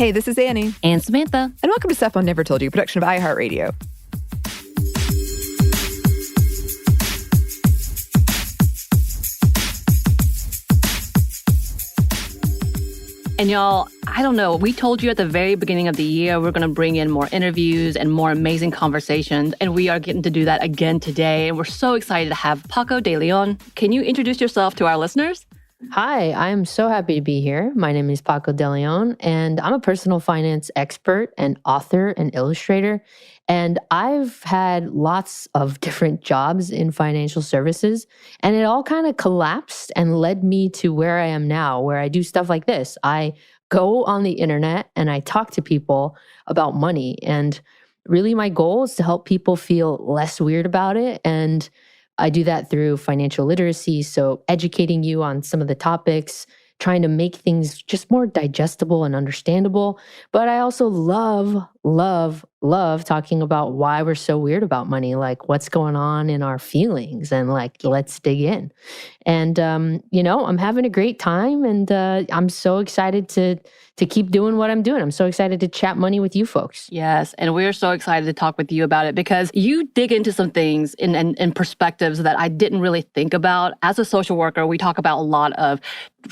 Hey, this is Anney. And Samantha. And welcome to Stuff Mom Never Told You, production of iHeartRadio. And y'all, I don't know, we told you at the very beginning of the year we're going to bring in more interviews and more amazing conversations, and we are getting to do that again today. And we're so excited to have Paco de Leon. Can you introduce yourself to our listeners? Hi, I'm so happy to be here. My name is Paco de Leon, and I'm a personal finance expert and author and illustrator. And I've had lots of different jobs in financial services, and it all kind of collapsed and led me to where I am now, where I do stuff like this. I go on the internet and I talk to people about money. And really my goal is to help people feel less weird about it. And I do that through financial literacy, so educating you on some of the topics, trying to make things just more digestible and understandable. But I also love talking about why we're so weird about money, like what's going on in our feelings, and like, let's dig in. And, I'm having a great time, and I'm so excited to keep doing what I'm doing. I'm so excited to chat money with you folks. Yes, and we're so excited to talk with you about it because you dig into some things and perspectives that I didn't really think about. As a social worker, we talk about a lot of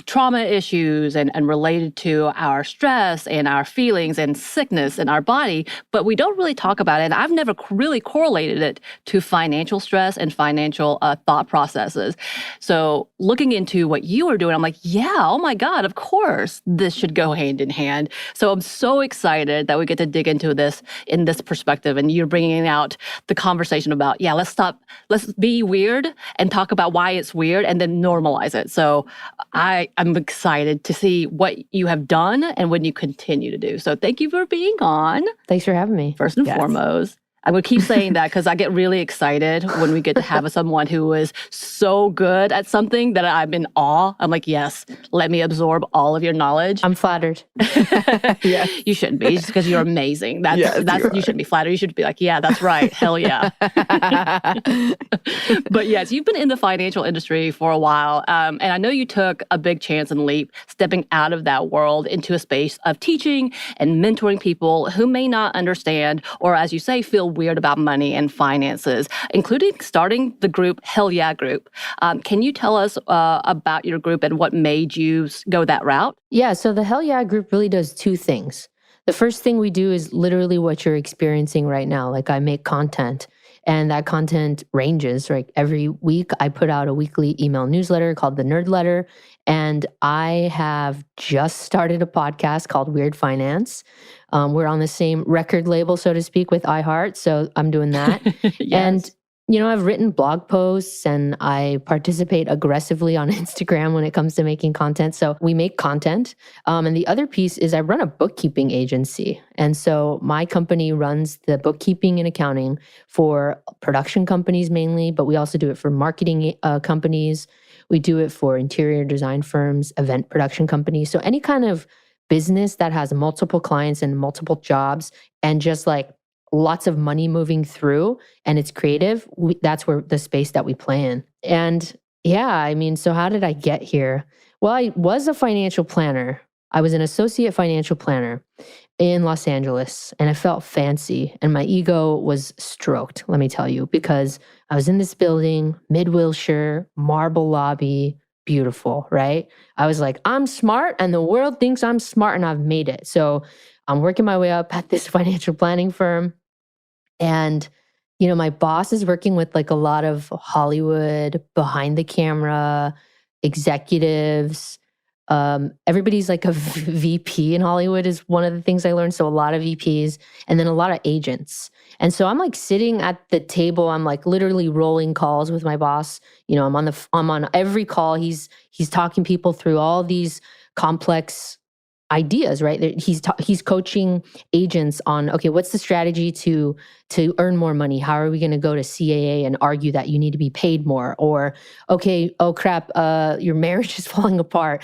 trauma issues and related to our stress and our feelings and sickness in our body, but we don't really talk about it. And I've never really correlated it to financial stress and financial thought processes. So looking into what you were doing, I'm like, yeah, oh my God, of course, this should go hand in hand. So I'm so excited that we get to dig into this in this perspective. And you're bringing out the conversation about, let's be weird and talk about why it's weird and then normalize it. So I'm excited to see what you have done and what you continue to do. So thank you for being on. Thanks for having me. First and foremost. I'm going to keep saying that because I get really excited when we get to have someone who is so good at something that I'm in awe. I'm like, yes, let me absorb all of your knowledge. I'm flattered. Yes. You shouldn't be, just because you're amazing. You shouldn't be flattered. You should be like, yeah, that's right. Hell yeah. But yes, you've been in the financial industry for a while. And I know you took a big chance and leap stepping out of that world into a space of teaching and mentoring people who may not understand, or as you say, feel weird about money and finances, including starting the group Hell Yeah Group. Can you tell us about your group and what made you go that route? Yeah, so the Hell Yeah Group really does two things. The first thing we do is literally what you're experiencing right now. Like, I make content, and that content ranges, right? Every week I put out a weekly email newsletter called the Nerd Letter, and I have just started a podcast called Weird Finance. We're on the same record label, so to speak, with iHeart, so I'm doing that. Yes. And I've written blog posts, and I participate aggressively on Instagram when it comes to making content. So we make content. And the other piece is I run a bookkeeping agency. And so my company runs the bookkeeping and accounting for production companies mainly, but we also do it for marketing companies. We do it for interior design firms, event production companies. So any kind of business that has multiple clients and multiple jobs and just like lots of money moving through and it's creative, that's where the space that we play in. And so how did I get here? Well, I was a financial planner. I was an associate financial planner in Los Angeles, and I felt fancy, and my ego was stroked, let me tell you, because I was in this building, mid-Wilshire, marble lobby, beautiful, right? I was like, I'm smart, and the world thinks I'm smart, and I've made it. So I'm working my way up at this financial planning firm. And, my boss is working with like a lot of Hollywood, behind the camera, executives. Everybody's like a VP in Hollywood is one of the things I learned. So a lot of VPs and then a lot of agents. And so I'm like sitting at the table. I'm like literally rolling calls with my boss. I'm on every call. He's talking people through all these complex ideas, right? He's coaching agents on, okay, what's the strategy to earn more money? How are we going to go to CAA and argue that you need to be paid more? Or, okay, oh crap, your marriage is falling apart.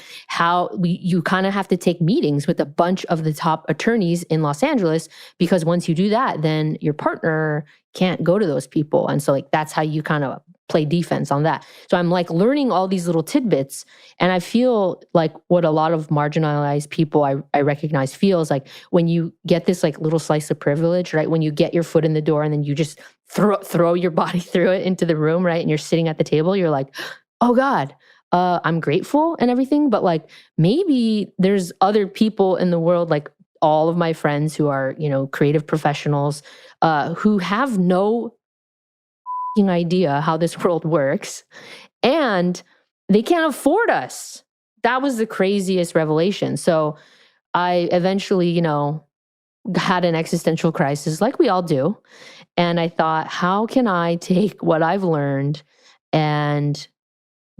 You kind of have to take meetings with a bunch of the top attorneys in Los Angeles, because once you do that, then your partner can't go to those people. And so like, that's how you kind of play defense on that. So I'm like learning all these little tidbits. And I feel like what a lot of marginalized people I recognize feels like when you get this like little slice of privilege, right? When you get your foot in the door and then you just throw your body through it into the room, right? And you're sitting at the table, you're like, oh God, I'm grateful and everything. But like maybe there's other people in the world, like all of my friends who are, creative professionals, who have no idea how this world works, and they can't afford us. That was the craziest revelation. So I eventually, had an existential crisis like we all do. And I thought, how can I take what I've learned and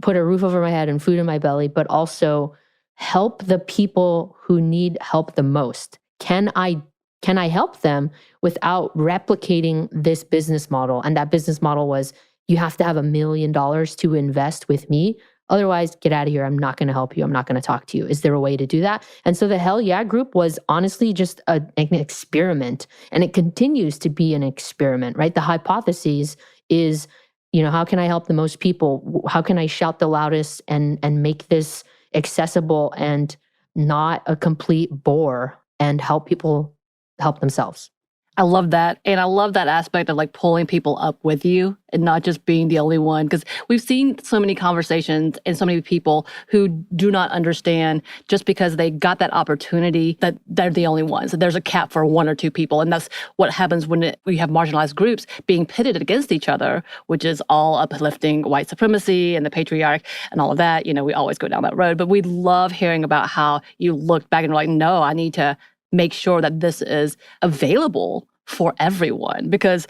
put a roof over my head and food in my belly, but also help the people who need help the most? Can I help them without replicating this business model? And that business model was, you have to have $1 million to invest with me. Otherwise, get out of here. I'm not going to help you. I'm not going to talk to you. Is there a way to do that? And so the Hell Yeah group was honestly just an experiment. And it continues to be an experiment, right? The hypothesis is, how can I help the most people? How can I shout the loudest and make this accessible and not a complete bore, and help people help themselves? I love that. And I love that aspect of like pulling people up with you and not just being the only one. Because we've seen so many conversations and so many people who do not understand just because they got that opportunity that they're the only ones. That there's a cap for 1 or 2 people. And that's what happens when we have marginalized groups being pitted against each other, which is all uplifting white supremacy and the patriarch and all of that. We always go down that road. But we love hearing about how you looked back and were like, no, I need to make sure that this is available for everyone, because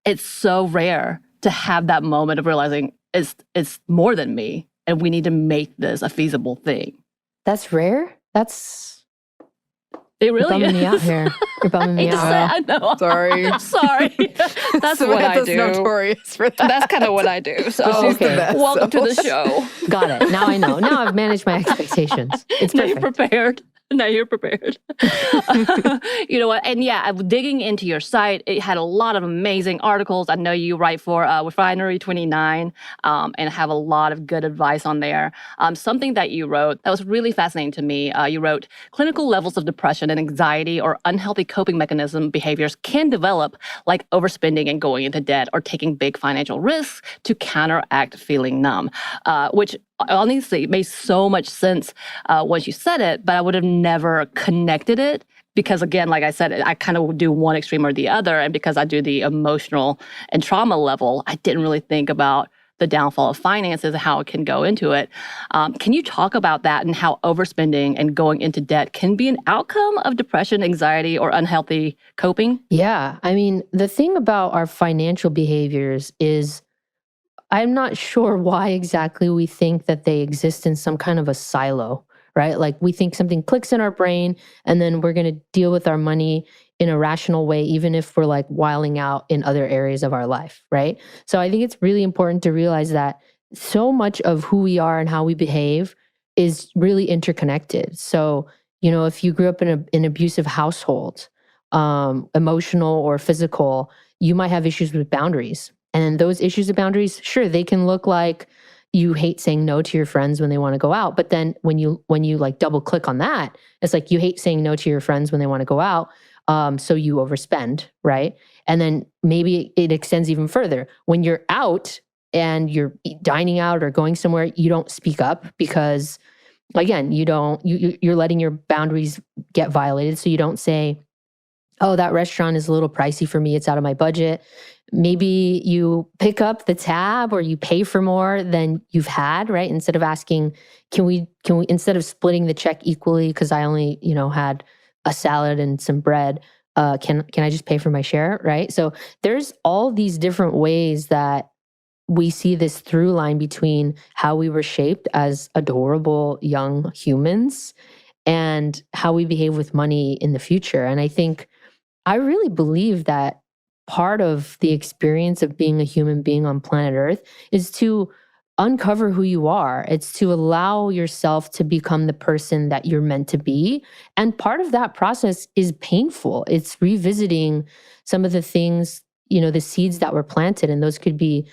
it's so rare to have that moment of realizing it's more than me and we need to make this a feasible thing. That's rare? It really You're bumming is. me out here. You're bumming me out. I know. Sorry. I'm sorry. That's what I Samantha's do. notorious for that. That's kind of what I do. So she's the best, welcome so. to the show. Got it. Now I know. Now I've managed my expectations. It's Now perfect. you're prepared. Now you're prepared. You know what? And yeah, I'm digging into your site. It had a lot of amazing articles. I know you write for Refinery 29 and have a lot of good advice on there. Something that you wrote that was really fascinating to me. You wrote, clinical levels of depression and anxiety or unhealthy coping mechanism behaviors can develop, like overspending and going into debt or taking big financial risks to counteract feeling numb, which honestly made so much sense once you said it, but I would have never connected it because, again, like I said, I kind of do one extreme or the other. And because I do the emotional and trauma level, I didn't really think about the downfall of finances and how it can go into it. Can you talk about that and how overspending and going into debt can be an outcome of depression, anxiety, or unhealthy coping? Yeah. I mean, the thing about our financial behaviors is I'm not sure why exactly we think that they exist in some kind of a silo, right? Like we think something clicks in our brain and then we're going to deal with our money in a rational way, even if we're like wilding out in other areas of our life, right? So I think it's really important to realize that so much of who we are and how we behave is really interconnected. So, if you grew up in an abusive household, emotional or physical, you might have issues with boundaries. And those issues of boundaries, sure, they can look like you hate saying no to your friends when they want to go out. But then when you like double click on that, it's like you hate saying no to your friends when they want to go out. So you overspend, right? And then maybe it extends even further. When you're out and you're dining out or going somewhere, you don't speak up because, again, you're letting your boundaries get violated. So you don't say, oh, that restaurant is a little pricey for me. It's out of my budget. Maybe you pick up the tab or you pay for more than you've had, right? Instead of asking, can we instead of splitting the check equally because I only, had a salad and some bread, can I just pay for my share, right? So there's all these different ways that we see this through line between how we were shaped as adorable young humans and how we behave with money in the future. And I really believe that part of the experience of being a human being on planet Earth is to uncover who you are. It's to allow yourself to become the person that you're meant to be. And part of that process is painful. It's revisiting some of the things, the seeds that were planted. And those could be,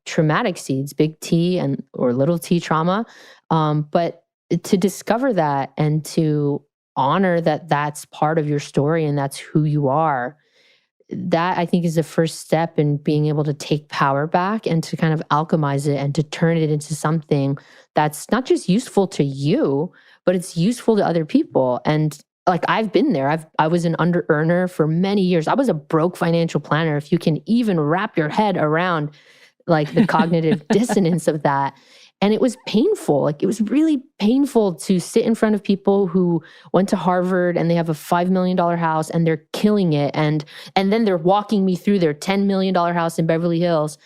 traumatic seeds, big T or little t trauma. But to discover that and to honor that that's part of your story and that's who you are, that I think is the first step in being able to take power back and to kind of alchemize it and to turn it into something that's not just useful to you, but it's useful to other people. And like, I've been there. I was an under earner for many years. I was a broke financial planner. If you can even wrap your head around like the cognitive dissonance of that. And it was painful. Like, it was really painful to sit in front of people who went to Harvard and they have a $5 million house and they're killing it. And then they're walking me through their $10 million house in Beverly Hills.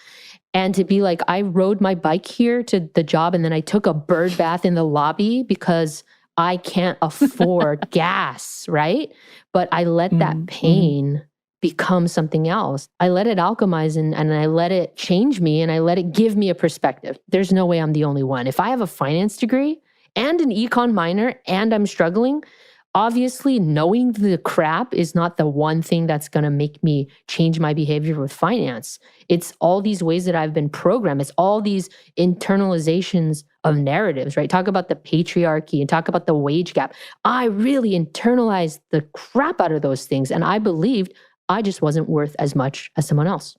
And to be like, I rode my bike here to the job and then I took a bird bath in the lobby because I can't afford gas, right? But I let that pain become something else. I let it alchemize and I let it change me and I let it give me a perspective. There's no way I'm the only one. If I have a finance degree and an econ minor and I'm struggling, obviously knowing the crap is not the one thing that's going to make me change my behavior with finance. It's all these ways that I've been programmed. It's all these internalizations of narratives, right? Talk about the patriarchy and talk about the wage gap. I really internalized the crap out of those things. And I believed I just wasn't worth as much as someone else.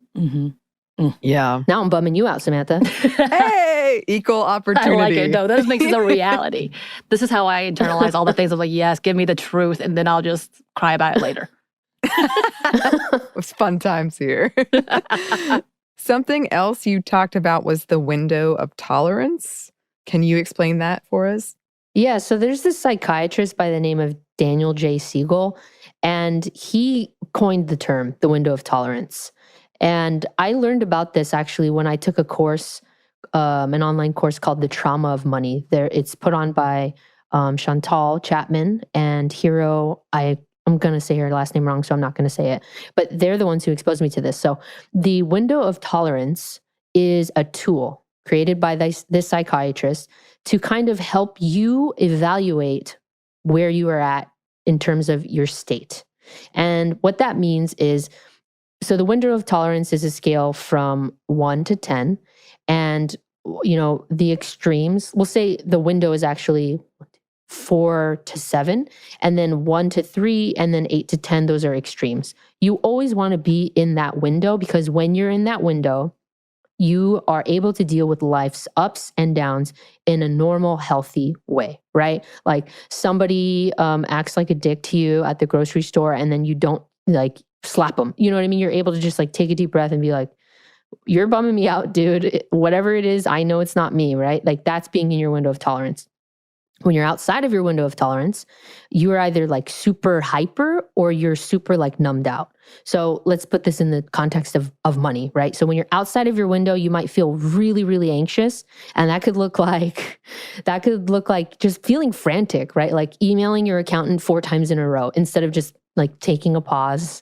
Yeah. Now I'm bumming you out, Samantha. Hey, equal opportunity. I like it. No, that makes it a reality. This is how I internalize all the things. I'm like, yes, give me the truth, and then I'll just cry about it later. It was fun times here. Something else you talked about was the window of tolerance. Can you explain that for us? Yeah, so there's this psychiatrist by the name of Daniel J. Siegel, and he coined the term, the window of tolerance. And I learned about this actually when I took a course, an online course called The Trauma of Money. It's put on by Chantal Chapman and Hiro. I'm going to say her last name wrong, so I'm not going to say it. But they're the ones who exposed me to this. So the window of tolerance is a tool created by this psychiatrist to kind of help you evaluate where you are at in terms of your state. And what that means is, so the window of tolerance is a scale from 1 to 10. And, the extremes, we'll say the window is actually 4 to 7, and then 1 to 3, and then 8 to 10, those are extremes. You always want to be in that window because when you're in that window, you are able to deal with life's ups and downs in a normal, healthy way, right? Like somebody acts like a dick to you at the grocery store and then you don't like slap them. You know what I mean? You're able to just like take a deep breath and be like, you're bumming me out, dude. Whatever it is, I know it's not me, right? Like that's being in your window of tolerance. When you're outside of your window of tolerance, you are either like super hyper or you're super like numbed out. So let's put this in the context of money, right? So when you're outside of your window, you might feel really, really anxious. And that could look like just feeling frantic, right? Like emailing your accountant 4 times in a row instead of just like taking a pause,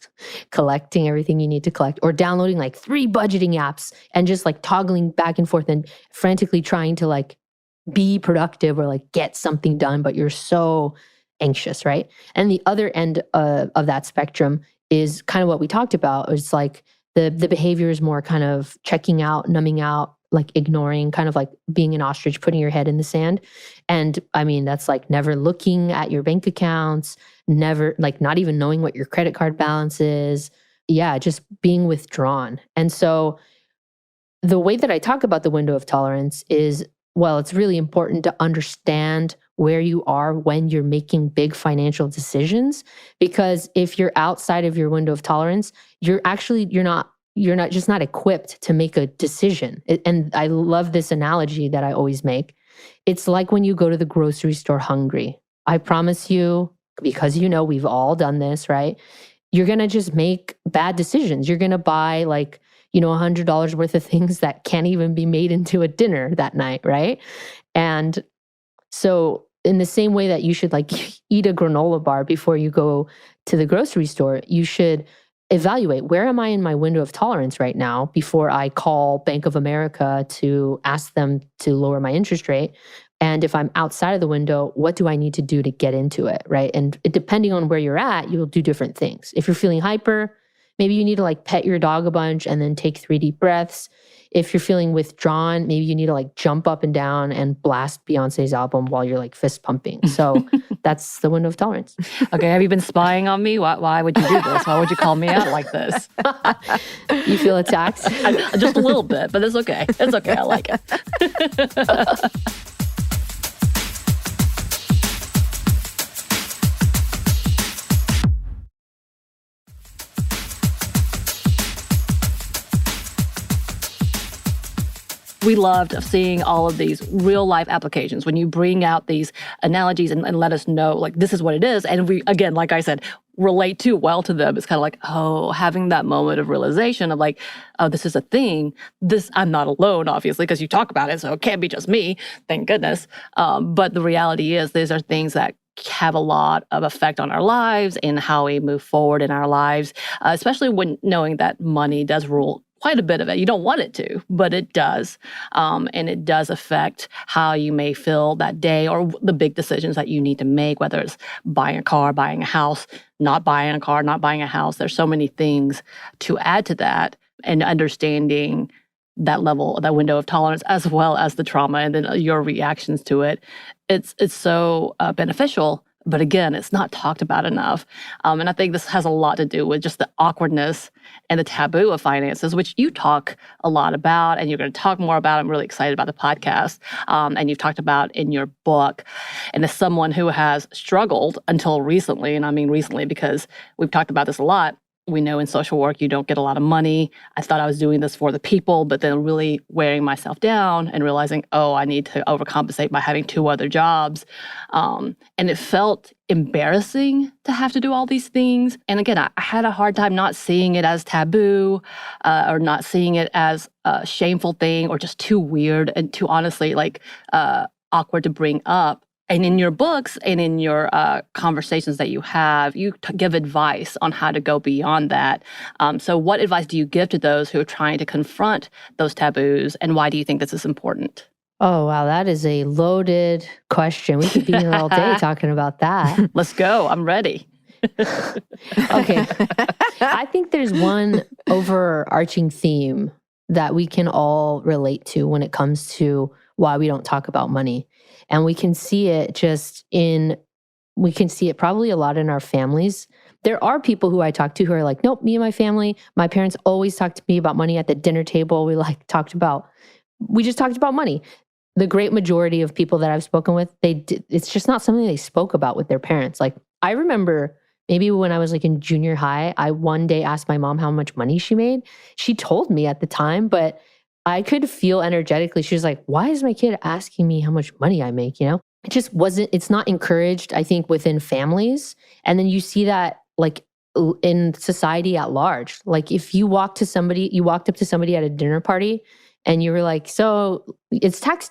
collecting everything you need to collect, or downloading like 3 budgeting apps and just like toggling back and forth and frantically trying to like be productive or like get something done, but you're so anxious, right? And the other end of that spectrum is kind of what we talked about. It's like the behavior is more kind of checking out, numbing out, like ignoring, kind of like being an ostrich, putting your head in the sand. And I mean, that's like never looking at your bank accounts, never like not even knowing what your credit card balance is. Yeah, just being withdrawn. And so the way that I talk about the window of tolerance is, well, it's really important to understand where you are when you're making big financial decisions, because if you're outside of your window of tolerance, you're not equipped to make a decision. And I love this analogy that I always make. It's like when you go to the grocery store hungry. I promise you, because we've all done this, right? You're going to just make bad decisions. You're going to buy like, $100 worth of things that can't even be made into a dinner that night, right? And so in the same way that you should like eat a granola bar before you go to the grocery store, you should evaluate, where am I in my window of tolerance right now before I call Bank of America to ask them to lower my interest rate? And if I'm outside of the window, what do I need to do to get into it, right? And depending on where you're at, you'll do different things. If you're feeling hyper, maybe you need to like pet your dog a bunch and then take 3 deep breaths. If you're feeling withdrawn, maybe you need to like jump up and down and blast Beyonce's album while you're like fist pumping. So that's the window of tolerance. Okay, have you been spying on me? Why would you do this? Why would you call me out like this? You feel attacked? Just a little bit, but it's okay. It's okay. I like it. We loved seeing all of these real life applications when you bring out these analogies and let us know, like, this is what it is. And we, again, like I said, relate too well to them. It's kind of like, oh, having that moment of realization of like, oh, this is a thing. I'm not alone, obviously, because you talk about it, so it can't be just me, thank goodness. But the reality is these are things that have a lot of effect on our lives and how we move forward in our lives, especially when knowing that money does rule quite a bit of it. You don't want it to, but it does. And it does affect how you may feel that day or the big decisions that you need to make, whether it's buying a car, buying a house, not buying a car, not buying a house. There's so many things to add to that, and understanding that level, that window of tolerance, as well as the trauma and then your reactions to it. It's so beneficial. But again, it's not talked about enough. And I think this has a lot to do with just the awkwardness and the taboo of finances, which you talk a lot about, and you're going to talk more about. I'm really excited about the podcast. And you've talked about in your book. And as someone who has struggled until recently, and I mean recently because we've talked about this a lot, we know in social work, you don't get a lot of money. I thought I was doing this for the people, but then really wearing myself down and realizing, oh, I need to overcompensate by having 2 other jobs. And it felt embarrassing to have to do all these things. And again, I had a hard time not seeing it as taboo or not seeing it as a shameful thing or just too weird and too honestly like awkward to bring up. And in your books and in your conversations that you have, you give advice on how to go beyond that. So what advice do you give to those who are trying to confront those taboos, and why do you think this is important? Oh, wow. That is a loaded question. We could be here all day talking about that. Let's go. I'm ready. Okay. I think there's one overarching theme that we can all relate to when it comes to why we don't talk about money. And we can see it probably a lot in our families. There are people who I talk to who are like, nope, me and my family, my parents always talk to me about money at the dinner table. We just talked about money. The great majority of people that I've spoken with, it's just not something they spoke about with their parents. Like, I remember maybe when I was like in junior high, I one day asked my mom how much money she made. She told me at the time, but I could feel energetically, she was like, why is my kid asking me how much money I make, It just it's not encouraged, I think, within families. And then you see that like in society at large. Like if you walked up to somebody at a dinner party and you were like, so it's tax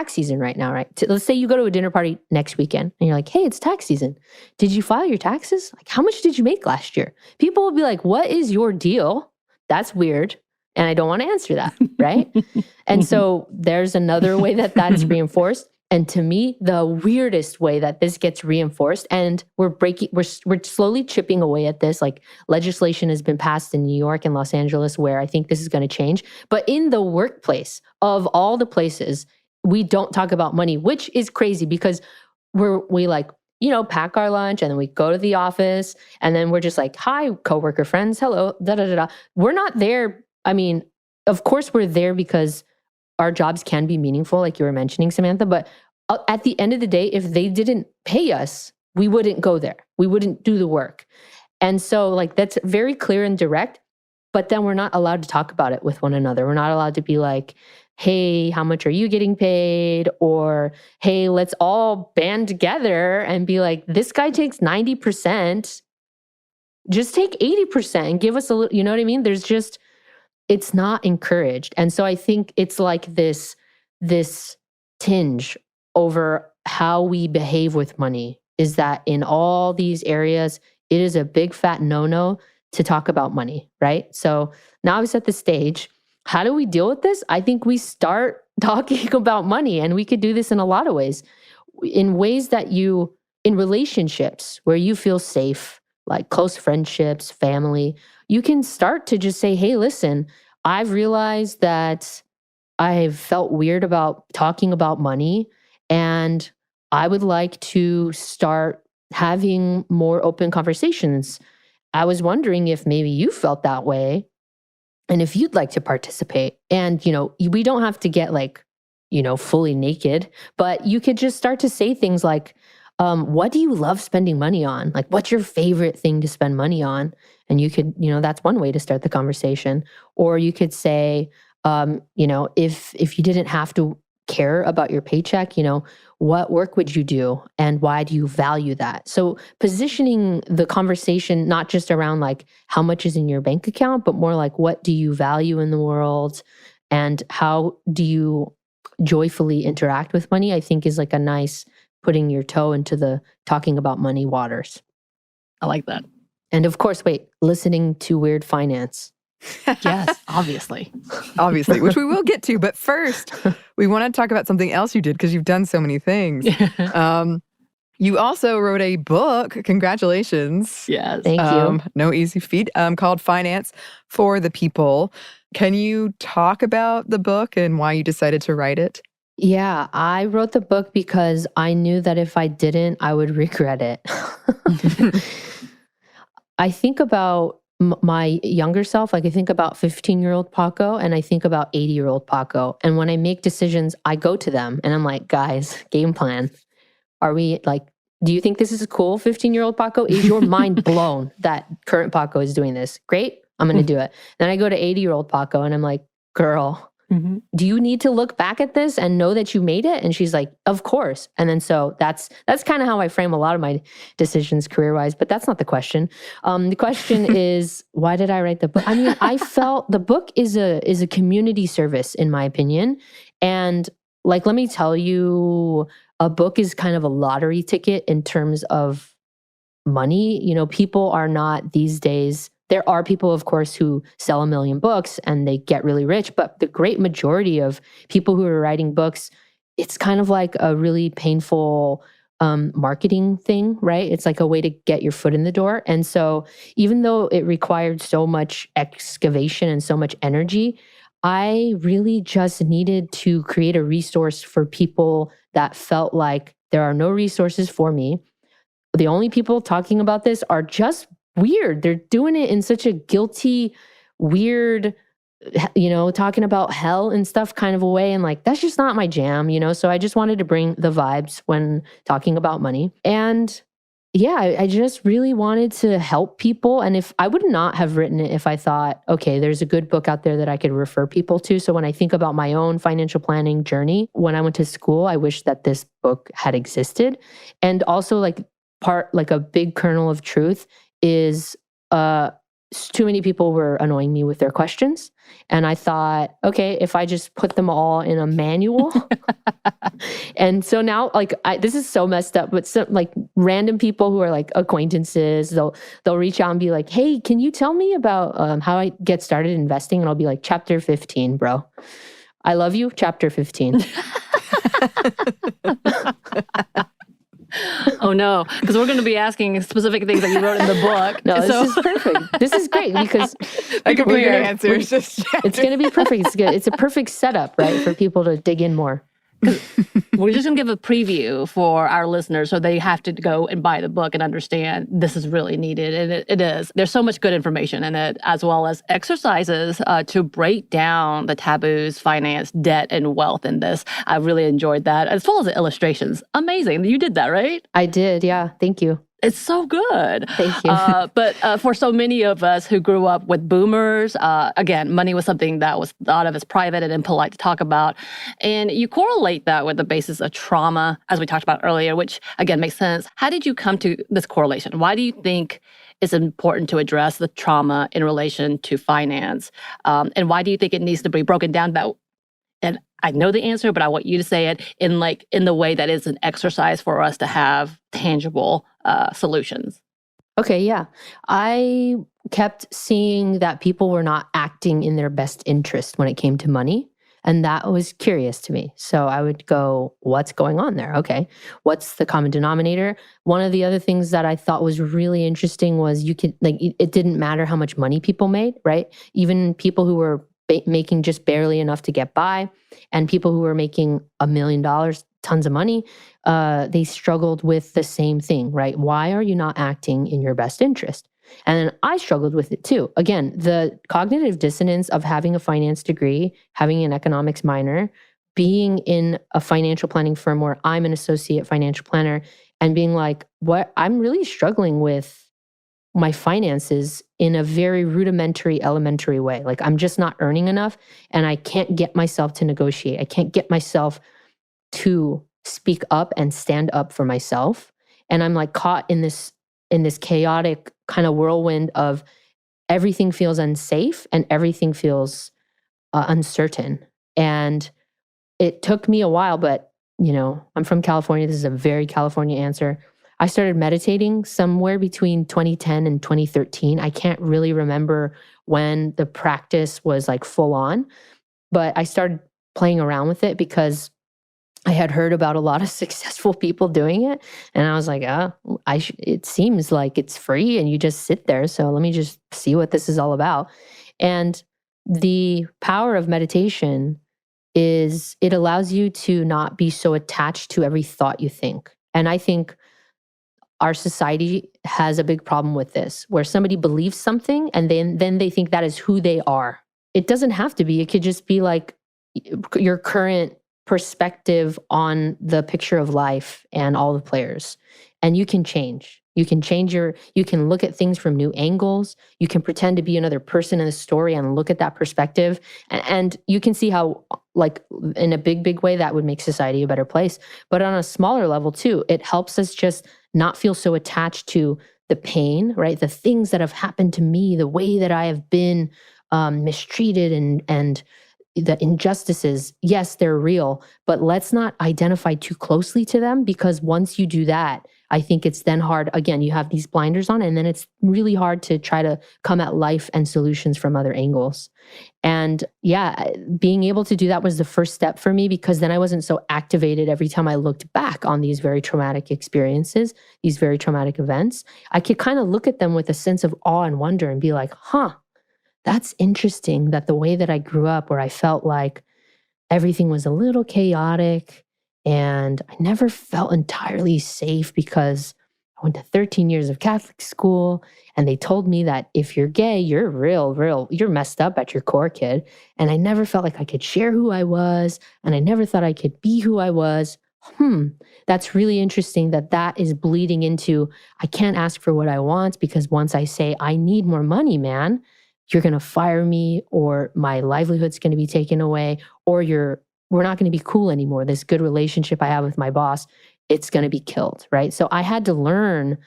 season right now, right? Let's say you go to a dinner party next weekend and you're like, hey, it's tax season. Did you file your taxes? Like, how much did you make last year? People will be like, what is your deal? That's weird. And I don't want to answer that, right? And so there's another way that is reinforced. And to me, the weirdest way that this gets reinforced, and we're slowly chipping away at this. Like legislation has been passed in New York and Los Angeles where I think this is going to change. But in the workplace, of all the places, we don't talk about money, which is crazy because we like, pack our lunch and then we go to the office and then we're just like, hi, coworker friends, hello, da da da da. We're not there. I mean, of course we're there because our jobs can be meaningful, like you were mentioning, Samantha, but at the end of the day, if they didn't pay us, we wouldn't go there. We wouldn't do the work. And so like that's very clear and direct, but then we're not allowed to talk about it with one another. We're not allowed to be like, hey, how much are you getting paid? Or, hey, let's all band together and be like, this guy takes 90%, just take 80% and give us a little, you know what I mean? It's not encouraged. And so I think it's like this tinge over how we behave with money is that in all these areas, it is a big fat no-no to talk about money, right? So now I've set the stage. How do we deal with this? I think we start talking about money, and we could do this in a lot of ways. In ways that in relationships where you feel safe, like close friendships, family, you can start to just say, hey, listen, I've realized that I've felt weird about talking about money, and I would like to start having more open conversations. I was wondering if maybe you felt that way and if you'd like to participate. And, we don't have to get like, fully naked, but you could just start to say things like, what do you love spending money on? Like, what's your favorite thing to spend money on? And you could, that's one way to start the conversation. Or you could say, if you didn't have to care about your paycheck, what work would you do and why do you value that? So positioning the conversation not just around like how much is in your bank account, but more like what do you value in the world and how do you joyfully interact with money, I think is like a nice putting your toe into the talking about money waters. I like that. And of course, listening to Weird Finance. Yes, obviously. Obviously, which we will get to. But first, we want to talk about something else you did because you've done so many things. You also wrote a book. Congratulations. Yes. Thank you. No easy feat, called Finance for the People. Can you talk about the book and why you decided to write it? Yeah, I wrote the book because I knew that if I didn't, I would regret it. I think about my younger self, like I think about 15-year-old Paco and I think about 80-year-old Paco. And when I make decisions, I go to them and I'm like, guys, game plan. Are we like, do you think this is cool, 15-year-old Paco? Is your mind blown that current Paco is doing this? Great, I'm going to do it. Then I go to 80-year-old Paco and I'm like, girl, do you need to look back at this and know that you made it? And she's like, of course. And then so that's kind of how I frame a lot of my decisions career-wise, but that's not the question. The question is, why did I write the book? I mean, I felt the book is a community service, in my opinion. And like, let me tell you, a book is kind of a lottery ticket in terms of money. People are not these days. There are people, of course, who sell 1 million books and they get really rich, but the great majority of people who are writing books, it's kind of like a really painful marketing thing, right? It's like a way to get your foot in the door. And so even though it required so much excavation and so much energy, I really just needed to create a resource for people that felt like there are no resources for me. The only people talking about this are just weird. They're doing it in such a guilty, weird, talking about hell and stuff kind of a way. And like, that's just not my jam, So I just wanted to bring the vibes when talking about money. And yeah, I just really wanted to help people. And if I would not have written it if I thought, okay, there's a good book out there that I could refer people to. So when I think about my own financial planning journey, when I went to school, I wish that this book had existed. And also like a big kernel of truth is too many people were annoying me with their questions. And I thought, okay, if I just put them all in a manual. And so now this is so messed up, but some like random people who are like acquaintances, they'll reach out and be like, hey, can you tell me about how I get started investing? And I'll be like, chapter 15, bro. I love you, chapter 15. Oh no, because we're going to be asking specific things that you wrote in the book. No, this is perfect. This is great because I can be your answer. It's going to be perfect. It's good. It's a perfect setup, right, for people to dig in more. We're just going to give a preview for our listeners so they have to go and buy the book and understand this is really needed. And it is. There's so much good information in it, as well as exercises to break down the taboos, finance, debt, and wealth in this. I really enjoyed that, as well as the illustrations. Amazing. You did that, right? I did. Yeah. Thank you. It's so good. Thank you. But for so many of us who grew up with boomers, again, money was something that was thought of as private and impolite to talk about. And you correlate that with the basis of trauma, as we talked about earlier, which, again, makes sense. How did you come to this correlation? Why do you think it's important to address the trauma in relation to finance? And why do you think it needs to be broken down and I know the answer, but I want you to say it in the way that is an exercise for us to have tangible solutions. Okay, yeah. I kept seeing that people were not acting in their best interest when it came to money. And that was curious to me. So I would go, what's going on there? Okay. What's the common denominator? One of the other things that I thought was really interesting was you could, like, it didn't matter how much money people made, right? Even people who were making just barely enough to get by, and people who were making $1 million, tons of money, they struggled with the same thing, right? Why are you not acting in your best interest? And then I struggled with it too. Again, the cognitive dissonance of having a finance degree, having an economics minor, being in a financial planning firm where I'm an associate financial planner, and being like, what I'm really struggling with my finances in a very rudimentary, elementary way. Like, I'm just not earning enough, and I can't get myself to negotiate. I can't get myself to speak up and stand up for myself. And I'm like caught in this chaotic kind of whirlwind of everything feels unsafe and everything feels uncertain. And it took me a while, but I'm from California. This is a very California answer. I started meditating somewhere between 2010 and 2013. I can't really remember when the practice was like full on, but I started playing around with it because I had heard about a lot of successful people doing it. And I was like, it seems like it's free and you just sit there. So let me just see what this is all about. And the power of meditation is it allows you to not be so attached to every thought you think. And I think our society has a big problem with this, where somebody believes something and then they think that is who they are. It doesn't have to be. It could just be like your current perspective on the picture of life and all the players. And you can change. You can look at things from new angles. You can pretend to be another person in the story and look at that perspective. And you can see how, like, in a big, big way, that would make society a better place. But on a smaller level too, it helps us just not feel so attached to the pain, right? The things that have happened to me, the way that I have been mistreated and the injustices. Yes, they're real, but let's not identify too closely to them, because once you do that, I think it's then hard. Again, you have these blinders on, and then it's really hard to try to come at life and solutions from other angles. And yeah, being able to do that was the first step for me, because then I wasn't so activated every time I looked back on these very traumatic experiences, these very traumatic events. I could kind of look at them with a sense of awe and wonder and be like, that's interesting that the way that I grew up, where I felt like everything was a little chaotic and I never felt entirely safe because I went to 13 years of Catholic school and they told me that if you're gay, you're you're messed up at your core, kid. And I never felt like I could share who I was, and I never thought I could be who I was. That's really interesting that is bleeding into, I can't ask for what I want, because once I say I need more money, man, you're going to fire me, or my livelihood's going to be taken away, or we're not going to be cool anymore. This good relationship I have with my boss, it's going to be killed, right? So I had to learn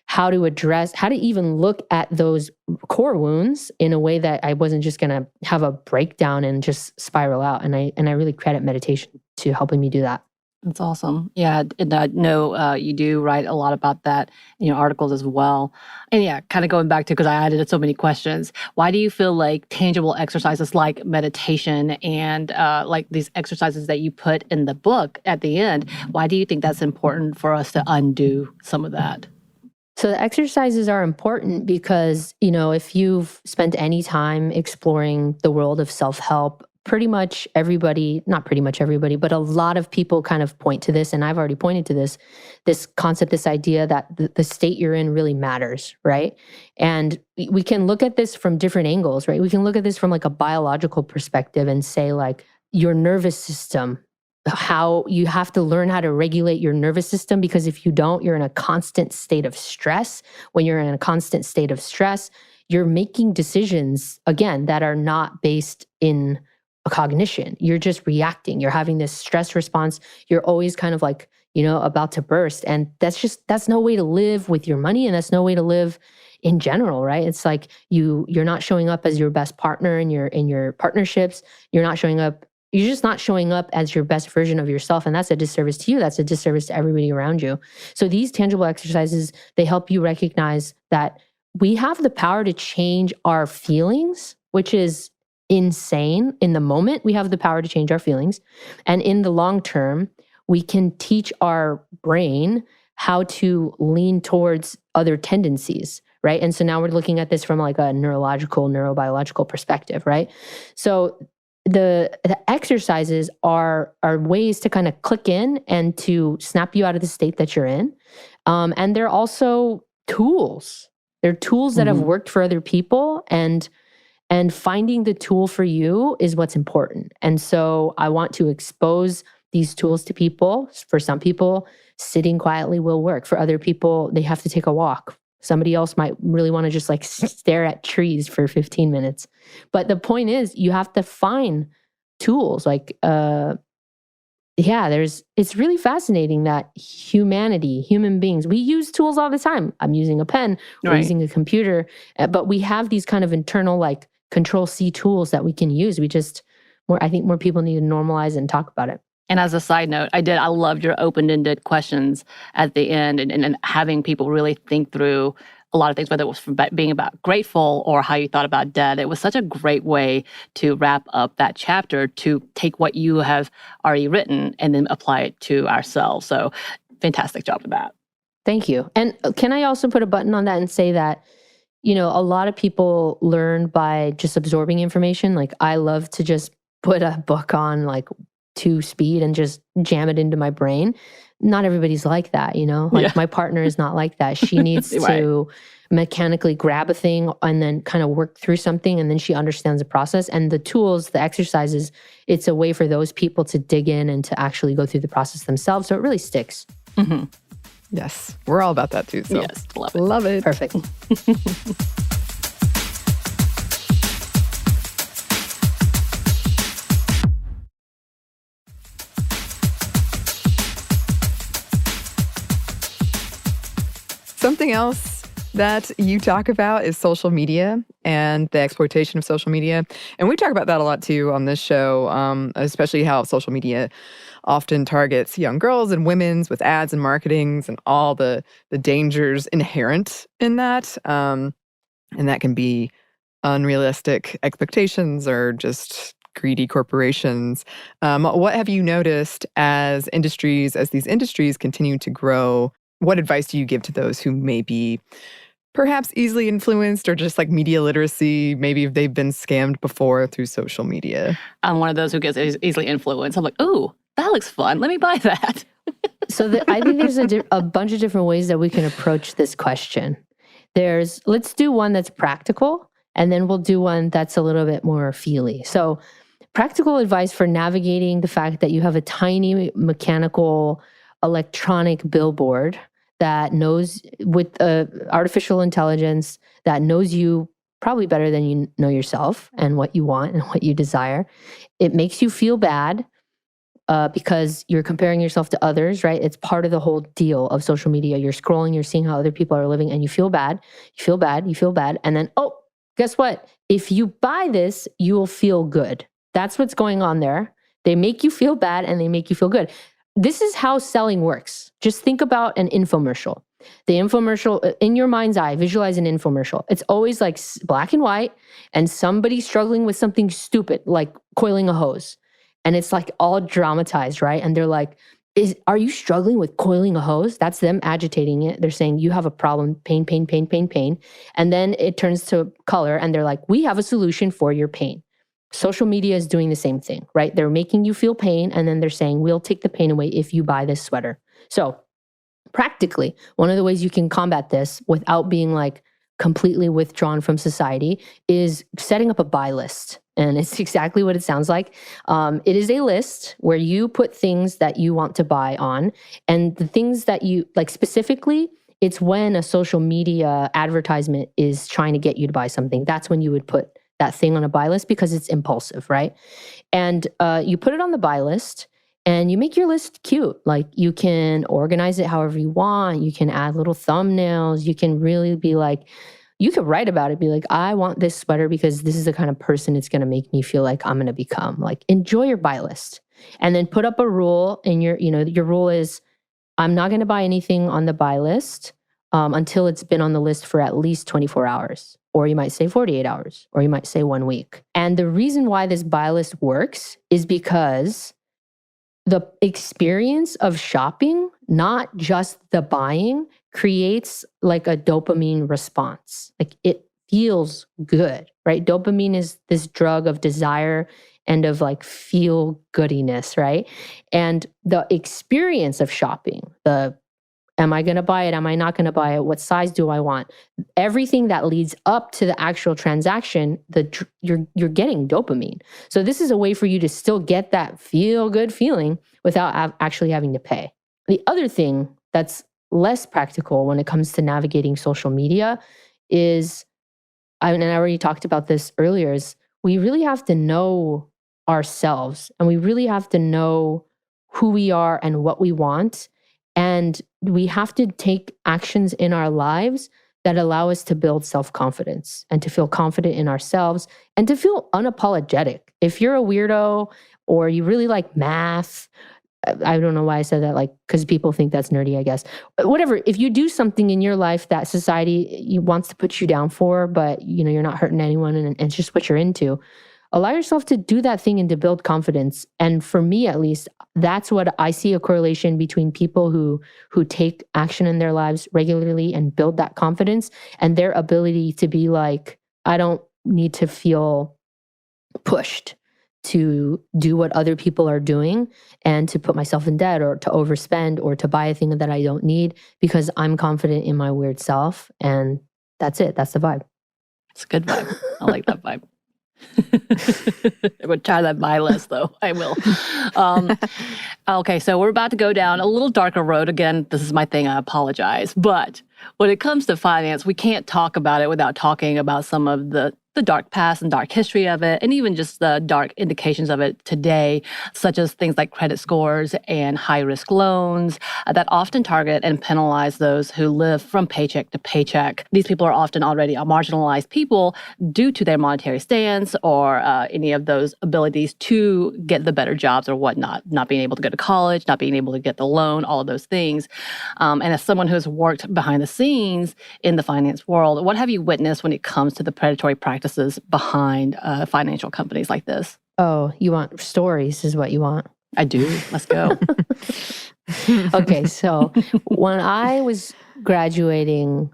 how to even look at those core wounds in a way that I wasn't just going to have a breakdown and just spiral out. And I really credit meditation to helping me do that. That's awesome. Yeah, and I know you do write a lot about that in your articles as well. And yeah, kind of going back to, because I added so many questions, why do you feel like tangible exercises like meditation and like these exercises that you put in the book at the end, why do you think that's important for us to undo some of that? So the exercises are important because, if you've spent any time exploring the world of self-help, pretty much everybody, not pretty much everybody, but a lot of people kind of point to this, and I've already pointed to this concept, this idea that the state you're in really matters, right? And we can look at this from different angles, right? We can look at this from like a biological perspective and say, like, your nervous system, how you have to learn how to regulate your nervous system, because if you don't, you're in a constant state of stress. When you're in a constant state of stress, you're making decisions, again, that are not based in a cognition. You're just reacting. You're having this stress response. You're always kind of like, about to burst. And that's no way to live with your money, and that's no way to live in general, right? It's like you're not showing up as your best partner in your partnerships. You're just not showing up as your best version of yourself. And that's a disservice to you. That's a disservice to everybody around you. So these tangible exercises, they help you recognize that we have the power to change our feelings, which is insane. In the moment, we have the power to change our feelings. And in the long term, we can teach our brain how to lean towards other tendencies, right? And so now we're looking at this from like a neurological, neurobiological perspective, right? So the exercises are ways to kind of click in and to snap you out of the state that you're in. And they're also tools. They're tools that have worked for other people, and finding the tool for you is what's important. And so I want to expose these tools to people. For some people, sitting quietly will work. For other people, they have to take a walk. Somebody else might really want to just like stare at trees for 15 minutes. But the point is, you have to find tools. Like, it's really fascinating that human beings, we use tools all the time. I'm using a pen, we're using a computer, but we have these kind of internal like Control-C tools that we can use. I think more people need to normalize and talk about it. And as a side note, I loved your open-ended questions at the end and having people really think through a lot of things, whether it was from being about grateful or how you thought about death. It was such a great way to wrap up that chapter, to take what you have already written and then apply it to ourselves. So fantastic job with that. Thank you. And can I also put a button on that and say that, a lot of people learn by just absorbing information. Like I love to just put a book on like 2 speed and just jam it into my brain. Not everybody's like that, my partner is not like that. She needs to mechanically grab a thing and then kind of work through something, and then she understands the process. And the tools, the exercises, it's a way for those people to dig in and to actually go through the process themselves. So it really sticks. Mm-hmm. Yes, we're all about that too. So. Yes, love it. Love it. Perfect. Something else that you talk about is social media and the exploitation of social media. And we talk about that a lot too on this show, especially how social media often targets young girls and women's with ads and marketings and all the dangers inherent in that. And that can be unrealistic expectations or just greedy corporations. What have you noticed as these industries continue to grow? What advice do you give to those who may be perhaps easily influenced or just like media literacy? Maybe they've been scammed before through social media. I'm one of those who gets easily influenced. I'm like, ooh, that looks fun. Let me buy that. So I think there's a bunch of different ways that we can approach this question. Let's do one that's practical, and then we'll do one that's a little bit more feely. So practical advice for navigating the fact that you have a tiny mechanical electronic billboard that knows, with artificial intelligence, that knows you probably better than you know yourself and what you want and what you desire. It makes you feel bad because you're comparing yourself to others, right? It's part of the whole deal of social media. You're scrolling, you're seeing how other people are living, and you feel bad, you feel bad, you feel bad. And then, oh, guess what? If you buy this, you will feel good. That's what's going on there. They make you feel bad and they make you feel good. This is how selling works. Just think about an infomercial. The infomercial, in your mind's eye, visualize an infomercial. It's always like black and white and somebody struggling with something stupid, like coiling a hose. And it's like all dramatized, right? And they're like, are you struggling with coiling a hose? That's them agitating it. They're saying, you have a problem, pain, pain, pain, pain, pain. And then it turns to color and they're like, we have a solution for your pain. Social media is doing the same thing, right? They're making you feel pain, and then they're saying, we'll take the pain away if you buy this sweater. So practically, one of the ways you can combat this without being like completely withdrawn from society is setting up a buy list. And it's exactly what it sounds like. It is a list where you put things that you want to buy on, and the things that you like specifically, it's when a social media advertisement is trying to get you to buy something. That's when you would put that thing on a buy list because it's impulsive, right? And you put it on the buy list and you make your list cute. Like you can organize it however you want. You can add little thumbnails. You can really be like, you could write about it, be like, I want this sweater because this is the kind of person it's going to make me feel like I'm going to become. Like enjoy your buy list. And then put up a rule, and your rule is, I'm not going to buy anything on the buy list until it's been on the list for at least 24 hours. Or you might say 48 hours, or you might say 1 week. And the reason why this buy list works is because the experience of shopping, not just the buying, creates like a dopamine response. Like it feels good, right? Dopamine is this drug of desire and of like feel goodiness, right? And the experience of shopping, am I going to buy it? Am I not going to buy it? What size do I want? Everything that leads up to the actual transaction, you're getting dopamine. So this is a way for you to still get that feel good feeling without actually having to pay. The other thing that's less practical when it comes to navigating social media is, and I already talked about this earlier, is we really have to know ourselves and we really have to know who we are and what we want. And we have to take actions in our lives that allow us to build self-confidence and to feel confident in ourselves and to feel unapologetic. If you're a weirdo or you really like math, I don't know why I said that, like, because people think that's nerdy, I guess. But whatever, if you do something in your life that society wants to put you down for, but you're not hurting anyone and it's just what you're into, allow yourself to do that thing and to build confidence. And for me, at least, that's what I see, a correlation between people who take action in their lives regularly and build that confidence and their ability to be like, I don't need to feel pushed to do what other people are doing and to put myself in debt or to overspend or to buy a thing that I don't need because I'm confident in my weird self. And that's it. That's the vibe. It's a good vibe. I like that vibe. I would try that buy list, though. I will. Okay, so we're about to go down a little darker road. Again, this is my thing. I apologize. But when it comes to finance, we can't talk about it without talking about some of the dark past and dark history of it, and even just the dark indications of it today, such as things like credit scores and high-risk loans that often target and penalize those who live from paycheck to paycheck. These people are often already marginalized people due to their monetary stance or any of those abilities to get the better jobs or whatnot, not being able to go to college, not being able to get the loan, all of those things. And as someone who has worked behind the scenes in the finance world, what have you witnessed when it comes to the predatory practices behind financial companies like this? Oh, you want stories is what you want. I do. Let's go. Okay, so when I was graduating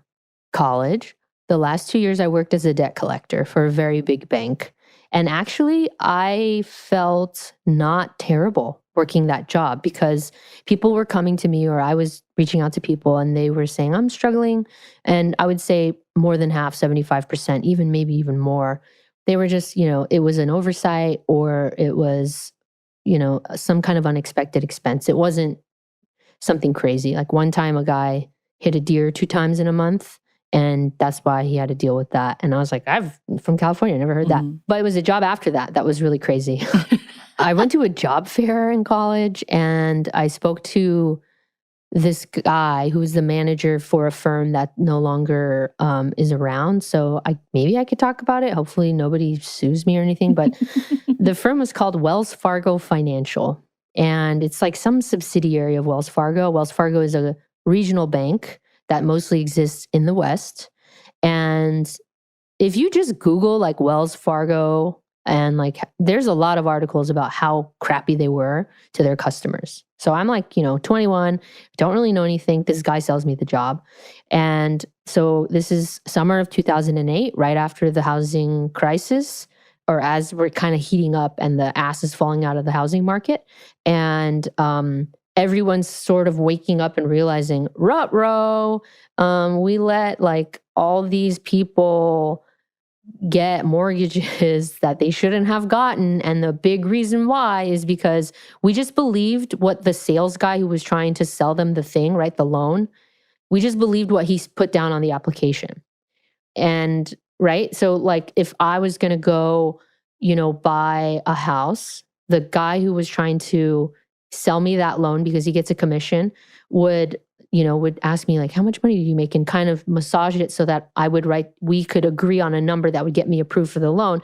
college, the last 2 years I worked as a debt collector for a very big bank. And actually, I felt not terrible working that job because people were coming to me or I was reaching out to people and they were saying, I'm struggling. And I would say more than half, 75%, maybe even more. They were just, it was an oversight or it was, some kind of unexpected expense. It wasn't something crazy. Like one time a guy hit a deer 2 times in a month. And that's why he had to deal with that. And I was like, I'm from California, never heard that. But it was a job after that that was really crazy. I went to a job fair in college and I spoke to this guy who was the manager for a firm that no longer is around. So maybe I could talk about it. Hopefully nobody sues me or anything. But the firm was called Wells Fargo Financial. And it's like some subsidiary of Wells Fargo. Wells Fargo is a regional bank that mostly exists in the West. And if you just Google like Wells Fargo and like, there's a lot of articles about how crappy they were to their customers. So I'm like, 21, don't really know anything. This guy sells me the job. And so this is summer of 2008, right after the housing crisis, or as we're kind of heating up and the ass is falling out of the housing market. And, everyone's sort of waking up and realizing, ruh-roh, we let like all these people get mortgages that they shouldn't have gotten. And the big reason why is because we just believed what the sales guy who was trying to sell them the thing, right, the loan, we just believed what he put down on the application. And right, so like if I was going to go, buy a house, the guy who was trying to sell me that loan because he gets a commission would ask me like, how much money do you make? And kind of massage it so that we could agree on a number that would get me approved for the loan.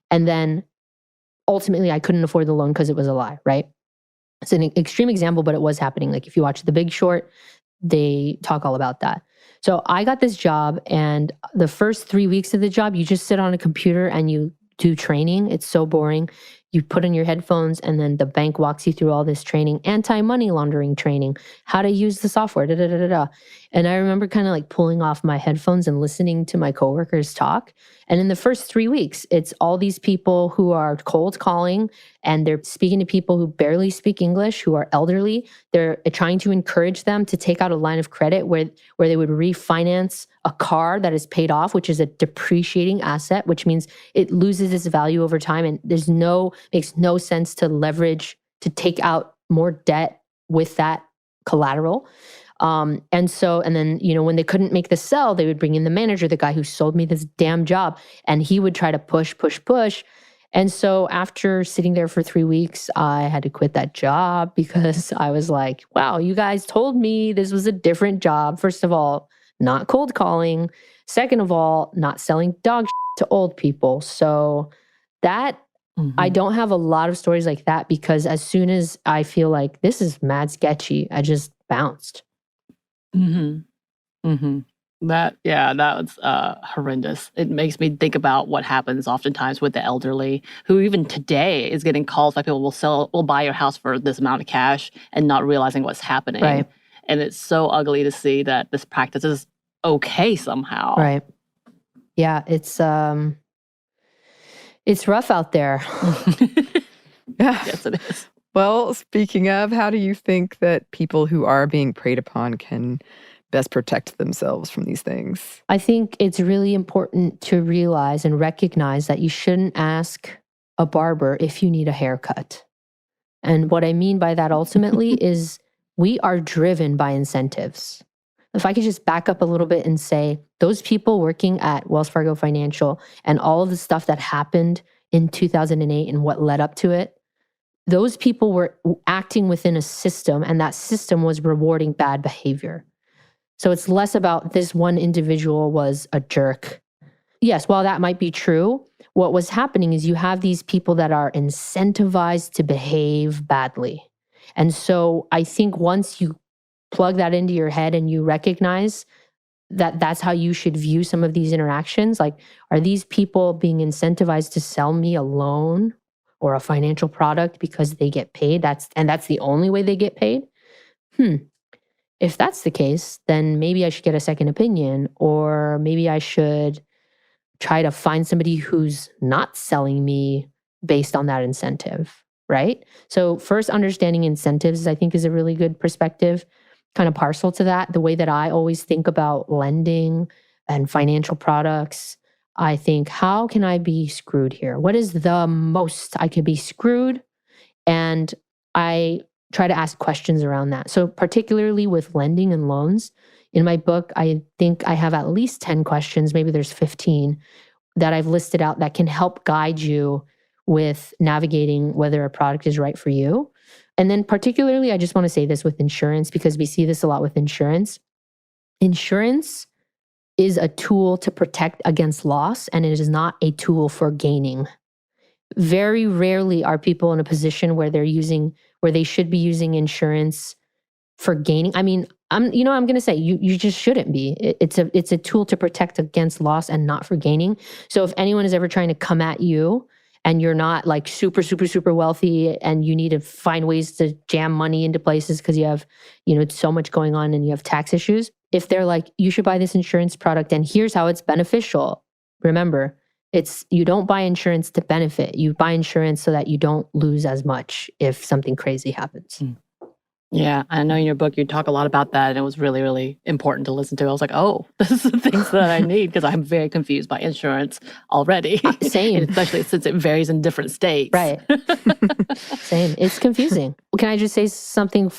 And then ultimately I couldn't afford the loan because it was a lie, right? It's an extreme example, but it was happening. Like if you watch The Big Short, they talk all about that. So I got this job, and the first 3 weeks of the job, you just sit on a computer and you do training. It's so boring. You put in your headphones, and then the bank walks you through all this training, anti-money laundering training, how to use the software, da da da da da. And I remember kind of like pulling off my headphones and listening to my coworkers talk. And in the first 3 weeks, it's all these people who are cold calling, and they're speaking to people who barely speak English, who are elderly. They're trying to encourage them to take out a line of credit where they would refinance a car that is paid off, which is a depreciating asset, which means it loses its value over time. And makes no sense to leverage, to take out more debt with that collateral. And then, when they couldn't make the sell, they would bring in the manager, the guy who sold me this damn job, and he would try to push. And so after sitting there for 3 weeks, I had to quit that job because I was like, wow, you guys told me this was a different job. First of all, not cold calling. Second of all, not selling dog to old people. So that I don't have a lot of stories like that, because as soon as I feel like this is mad sketchy, I just bounced. That was horrendous. It makes me think about what happens oftentimes with the elderly, who even today is getting calls like people will buy your house for this amount of cash and not realizing what's happening. Right. And it's so ugly to see that this practice is okay somehow. Right. Yeah, it's rough out there. Yeah. Yes, it is. Well, speaking of, how do you think that people who are being preyed upon can best protect themselves from these things? I think it's really important to realize and recognize that you shouldn't ask a barber if you need a haircut. And what I mean by that ultimately is we are driven by incentives. If I could just back up a little bit and say, those people working at Wells Fargo Financial and all of the stuff that happened in 2008 and what led up to it, those people were acting within a system, and that system was rewarding bad behavior. So it's less about this one individual was a jerk. Yes, while that might be true, what was happening is you have these people that are incentivized to behave badly. And so I think once you plug that into your head and you recognize that that's how you should view some of these interactions, like, are these people being incentivized to sell me a loan or a financial product because they get paid? That's the only way they get paid? If that's the case, then maybe I should get a second opinion, or maybe I should try to find somebody who's not selling me based on that incentive, right? So first, understanding incentives, I think, is a really good perspective. Kind of partial to that, the way that I always think about lending and financial products, I think, how can I be screwed here? What is the most I could be screwed? And I try to ask questions around that. So particularly with lending and loans, in my book, I think I have at least 10 questions, maybe there's 15, that I've listed out that can help guide you with navigating whether a product is right for you. And then particularly, I just want to say this with insurance, because we see this a lot with insurance. Insurance is a tool to protect against loss, and it is not a tool for gaining. Very rarely are people in a position where they should be using insurance for gaining. I mean, I'm going to say you just shouldn't be. It's a tool to protect against loss and not for gaining. So if anyone is ever trying to come at you and you're not like super, super, super wealthy and you need to find ways to jam money into places because you have, so much going on and you have tax issues, if they're like, you should buy this insurance product and here's how it's beneficial, remember, you don't buy insurance to benefit. You buy insurance so that you don't lose as much if something crazy happens. Yeah, I know in your book you talk a lot about that, and it was really, really important to listen to. I was like, oh, this is the things that I need, because I'm very confused by insurance already. Same. Especially since it varies in different states. Right. Same. It's confusing. Can I just say something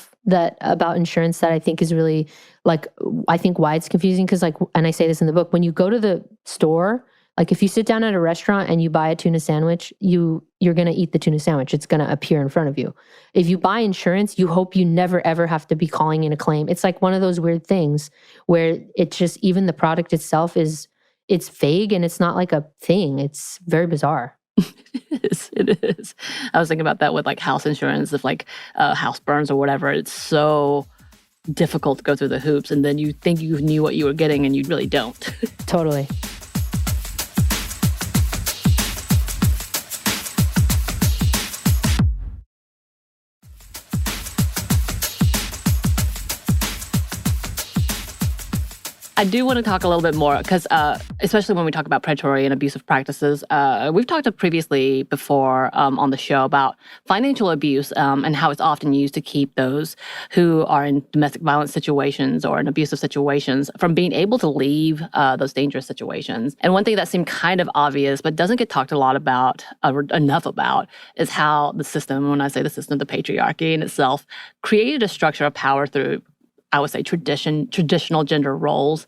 about insurance that I think is really, I think why it's confusing? Because and I say this in the book, when you go to the store, if you sit down at a restaurant and you buy a tuna sandwich, you're going to eat the tuna sandwich. It's going to appear in front of you. If you buy insurance, you hope you never, ever have to be calling in a claim. It's like one of those weird things where it's just, even the product itself it's vague and it's not like a thing. It's very bizarre. It is. I was thinking about that with house insurance. If house burns or whatever, it's so difficult to go through the hoops, and then you think you knew what you were getting and you really don't. Totally. I do want to talk a little bit more because, especially when we talk about predatory and abusive practices, we've talked previously before on the show about financial abuse and how it's often used to keep those who are in domestic violence situations or in abusive situations from being able to leave those dangerous situations. And one thing that seemed kind of obvious but doesn't get talked a lot about, enough about, is how the system, when I say the system, the patriarchy in itself, created a structure of power through, I would say, traditional gender roles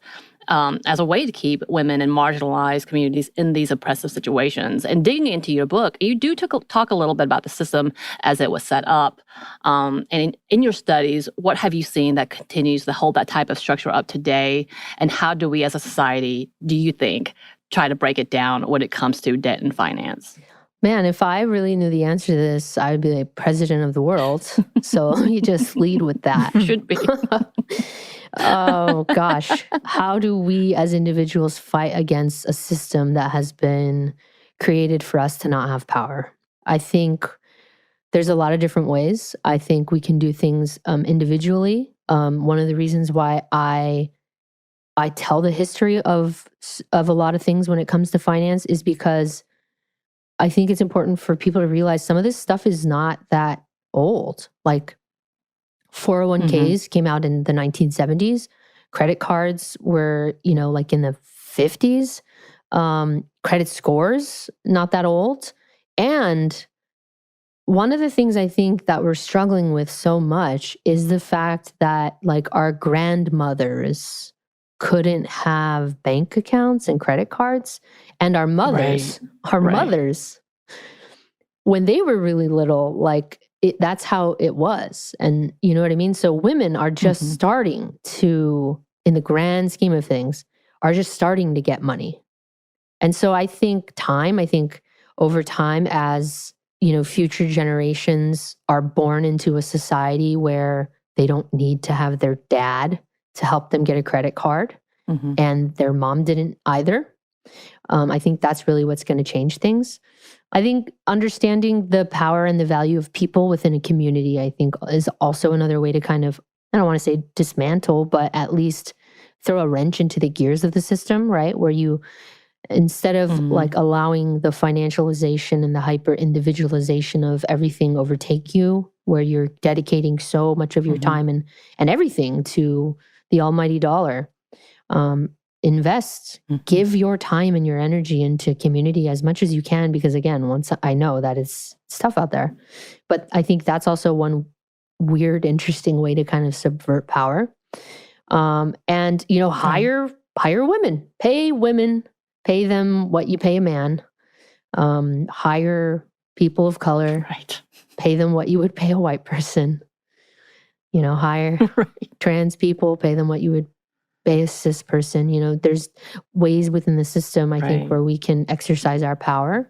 as a way to keep women in marginalized communities in these oppressive situations. And digging into your book, you do talk a little bit about the system as it was set up. And in your studies, what have you seen that continues to hold that type of structure up today? And how do we as a society, do you think, try to break it down when it comes to debt and finance? Man, if I really knew the answer to this, I would be like president of the world. So let me just lead with that. Should be. Oh, gosh. How do we as individuals fight against a system that has been created for us to not have power? I think there's a lot of different ways. I think we can do things individually. One of the reasons why I tell the history of a lot of things when it comes to finance is because I think it's important for people to realize some of this stuff is not that old. Like 401ks came out in the 1970s. Credit cards were, like in the 50s. Credit scores, not that old. And one of the things I think that we're struggling with so much is the fact that like our grandmothers couldn't have bank accounts and credit cards. And our mothers, mothers, when they were really little, like that's how it was. And you know what I mean? So women are just starting to, in the grand scheme of things, are just starting to get money. And so I think over time, as future generations are born into a society where they don't need to have their dad to help them get a credit card, and their mom didn't either. I think that's really what's going to change things. I think understanding the power and the value of people within a community, I think, is also another way to kind of, I don't want to say dismantle, but at least throw a wrench into the gears of the system, right? Where you, instead of like allowing the financialization and the hyper individualization of everything overtake you, where you're dedicating so much of your time and everything to the almighty dollar, invest, give your time and your energy into community as much as you can, because again, once I know that it's tough out there, but I think that's also one weird, interesting way to kind of subvert power. And hire women, pay them what you pay a man. Hire people of color, pay them what you would pay a white person. Hire trans people, pay them what you would pay a cis person. There's ways within the system, I think, where we can exercise our power.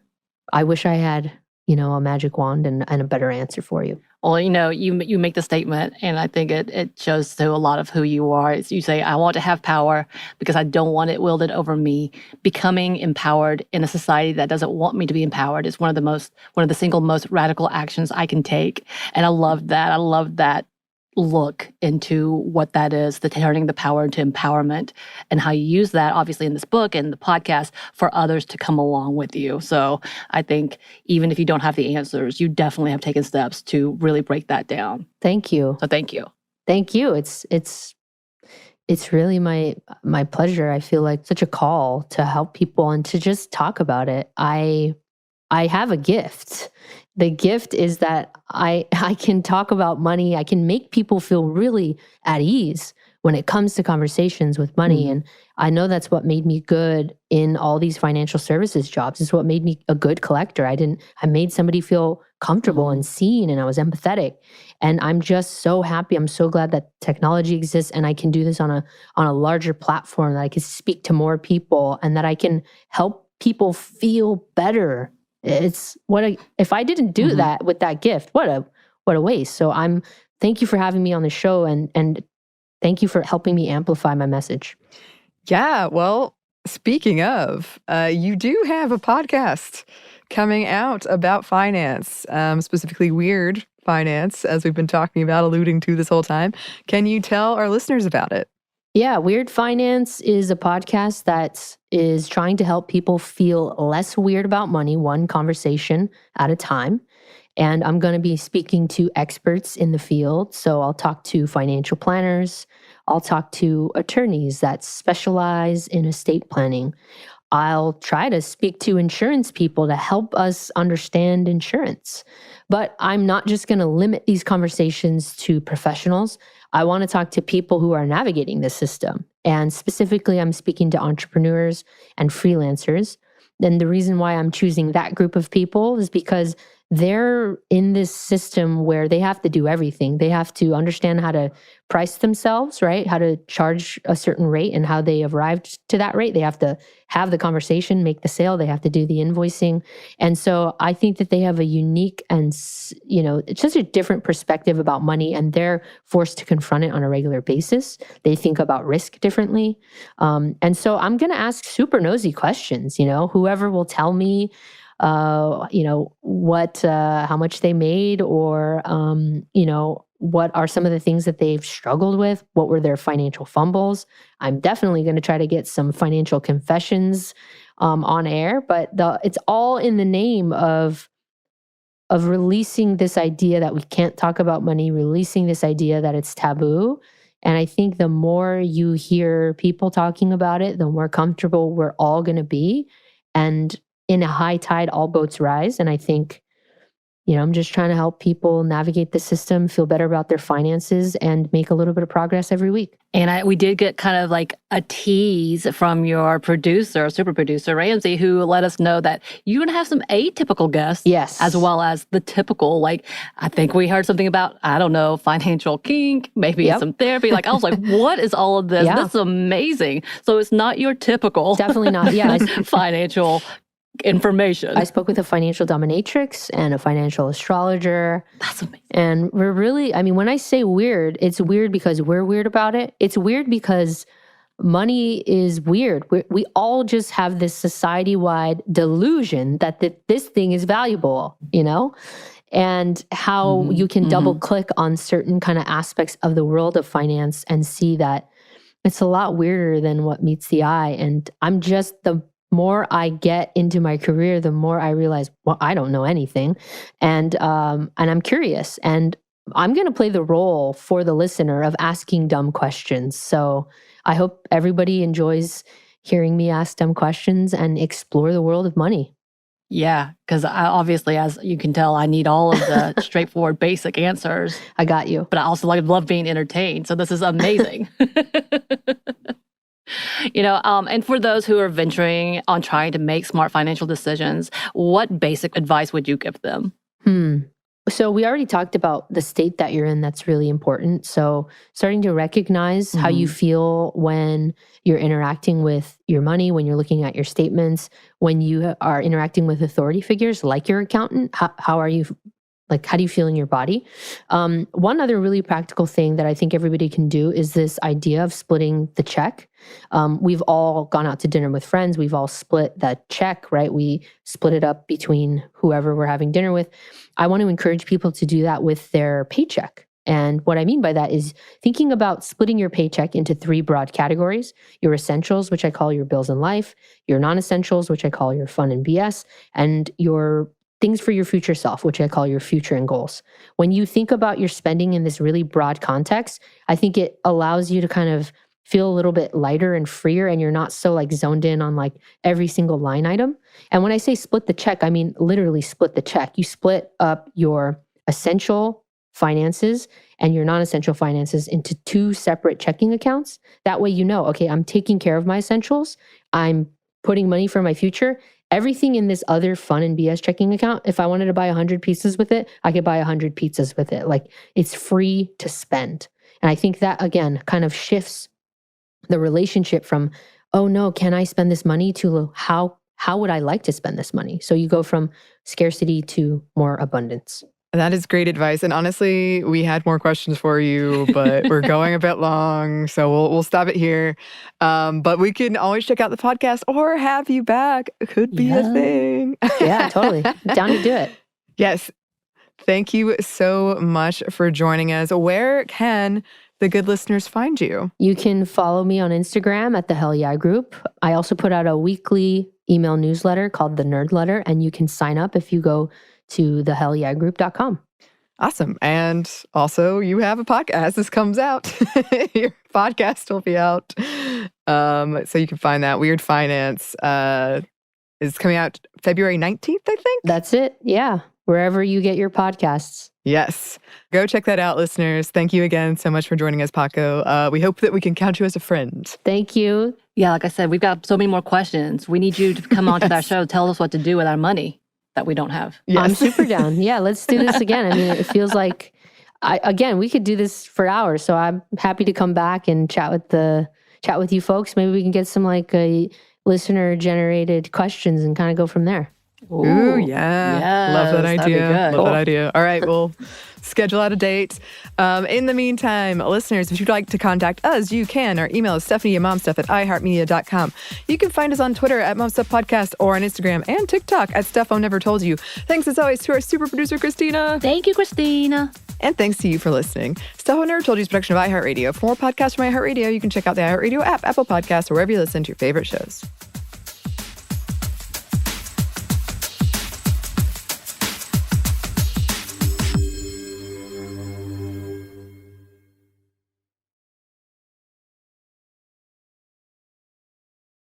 I wish I had, a magic wand and a better answer for you. Well, you make the statement, and I think it shows to a lot of who you are. You say, I want to have power because I don't want it wielded over me. Becoming empowered in a society that doesn't want me to be empowered is one of the single most radical actions I can take. And I love that. I love that look into what that is, the turning the power into empowerment, and how you use that, obviously, in this book and the podcast for others to come along with you. So I think even if you don't have the answers, you definitely have taken steps to really break that down. Thank you. So thank you. Thank you. It's really my pleasure. I feel like such a call to help people and to just talk about it. I have a gift. The gift is that I can talk about money. I can make people feel really at ease when it comes to conversations with money. And I know that's what made me good in all these financial services jobs. It's what made me a good collector. I made somebody feel comfortable and seen, and I was empathetic. And I'm just so happy. I'm so glad that technology exists and I can do this on a larger platform, that I can speak to more people and that I can help people feel better. It's if I didn't do that with that gift, what a waste. So thank you for having me on the show and Thank you for helping me amplify my message. Yeah, well, speaking of, you do have a podcast coming out about finance, specifically weird finance, as we've been talking about, alluding to this whole time. Can you tell our listeners about it? Yeah, Weird Finance is a podcast that is trying to help people feel less weird about money, one conversation at a time. And I'm going to be speaking to experts in the field. So I'll talk to financial planners. I'll talk to attorneys that specialize in estate planning. I'll try to speak to insurance people to help us understand insurance. But I'm not just going to limit these conversations to professionals. I want to talk to people who are navigating the system. And specifically, I'm speaking to entrepreneurs and freelancers. And the reason why I'm choosing that group of people is because they're in this system where they have to do everything. They have to understand how to price themselves, right? How to charge a certain rate and how they arrived to that rate. They have to have the conversation, make the sale. They have to do the invoicing. And so I think that they have a unique and, it's just a different perspective about money, and they're forced to confront it on a regular basis. They think about risk differently. And so I'm going to ask super nosy questions, whoever will tell me how much they made, or, what are some of the things that they've struggled with? What were their financial fumbles? I'm definitely going to try to get some financial confessions on air, but it's all in the name of releasing this idea that we can't talk about money, releasing this idea that it's taboo. And I think the more you hear people talking about it, the more comfortable we're all going to be. And in a high tide, all boats rise. And I think, I'm just trying to help people navigate the system, feel better about their finances, and make a little bit of progress every week. And we did get kind of like a tease from your producer, super producer, Ramsey, who let us know that you're going to have some atypical guests. Yes. As well as the typical, I think we heard something about, financial kink, maybe some therapy. I was like, what is all of this? Yeah. This is amazing. So it's not your typical. Definitely not. Yeah. financial information. I spoke with a financial dominatrix and a financial astrologer. That's amazing. And we're really, when I say weird, it's weird because we're weird about it. It's weird because money is weird. We all just have this society-wide delusion that this thing is valuable, and how you can double click on certain kind of aspects of the world of finance and see that it's a lot weirder than what meets the eye. And the more I get into my career, the more I realize, well, I don't know anything. And I'm curious. And I'm going to play the role for the listener of asking dumb questions. So I hope everybody enjoys hearing me ask dumb questions and explore the world of money. Yeah, because obviously, as you can tell, I need all of the straightforward, basic answers. I got you. But I also love being entertained. So this is amazing. And for those who are venturing on trying to make smart financial decisions, what basic advice would you give them? So we already talked about the state that you're in. That's really important. So starting to recognize how you feel when you're interacting with your money, when you're looking at your statements, when you are interacting with authority figures like your accountant. How are you? How do you feel in your body? One other really practical thing that I think everybody can do is this idea of splitting the check. We've all gone out to dinner with friends. We've all split that check, right? We split it up between whoever we're having dinner with. I want to encourage people to do that with their paycheck. And what I mean by that is thinking about splitting your paycheck into 3 broad categories: your essentials, which I call your bills and life; your non-essentials, which I call your fun and BS; and your things for your future self, which I call your future and goals. When you think about your spending in this really broad context, I think it allows you to kind of feel a little bit lighter and freer, and you're not so zoned in on every single line item. And when I say split the check, I mean literally split the check. You split up your essential finances and your non-essential finances into 2 separate checking accounts. That way okay, I'm taking care of my essentials. I'm putting money for my future. Everything in this other fun and BS checking account, if I wanted to buy 100 pizzas with it, I could buy 100 pizzas with it. It's free to spend. And I think that, again, kind of shifts the relationship from, oh no, can I spend this money, to how would I like to spend this money? So you go from scarcity to more abundance. That is great advice. And honestly, we had more questions for you, but we're going a bit long. So we'll stop it here. But we can always check out the podcast or have you back. It could be a thing. Yeah, totally. Down to do it. Yes. Thank you so much for joining us. Where can the good listeners find you? You can follow me on Instagram at the Hell Yeah Group. I also put out a weekly email newsletter called The Nerd Letter, and you can sign up if you go to thehellyeahgroup.com. Awesome. And also, you have a podcast. This comes out. Your podcast will be out. So you can find that. Weird Finance is coming out February 19th, I think. That's it. Yeah. Wherever you get your podcasts. Yes. Go check that out, listeners. Thank you again so much for joining us, Paco. We hope that we can count you as a friend. Thank you. Yeah, like I said, we've got so many more questions. We need you to come onto that show, tell us what to do with our money that we don't have. Yes. I'm super down. Yeah, let's do this again. I mean, it feels like, we could do this for hours. So I'm happy to come back and chat with you folks. Maybe we can get some listener-generated questions and kind of go from there. Ooh, yeah. Yes, Love that idea. that'd be good. Love that idea. All right, we'll schedule out a date. In the meantime, listeners, if you'd like to contact us, you can. Our email is stephanie@momstuff@iheartmedia.com. You can find us on Twitter at momstuffpodcast or on Instagram and TikTok at Stuff I Never Told You. Thanks as always to our super producer, Christina. Thank you, Christina. And thanks to you for listening. Stuff I Never Told You is a production of iHeartRadio. For more podcasts from iHeartRadio, you can check out the iHeartRadio app, Apple Podcasts, or wherever you listen to your favorite shows.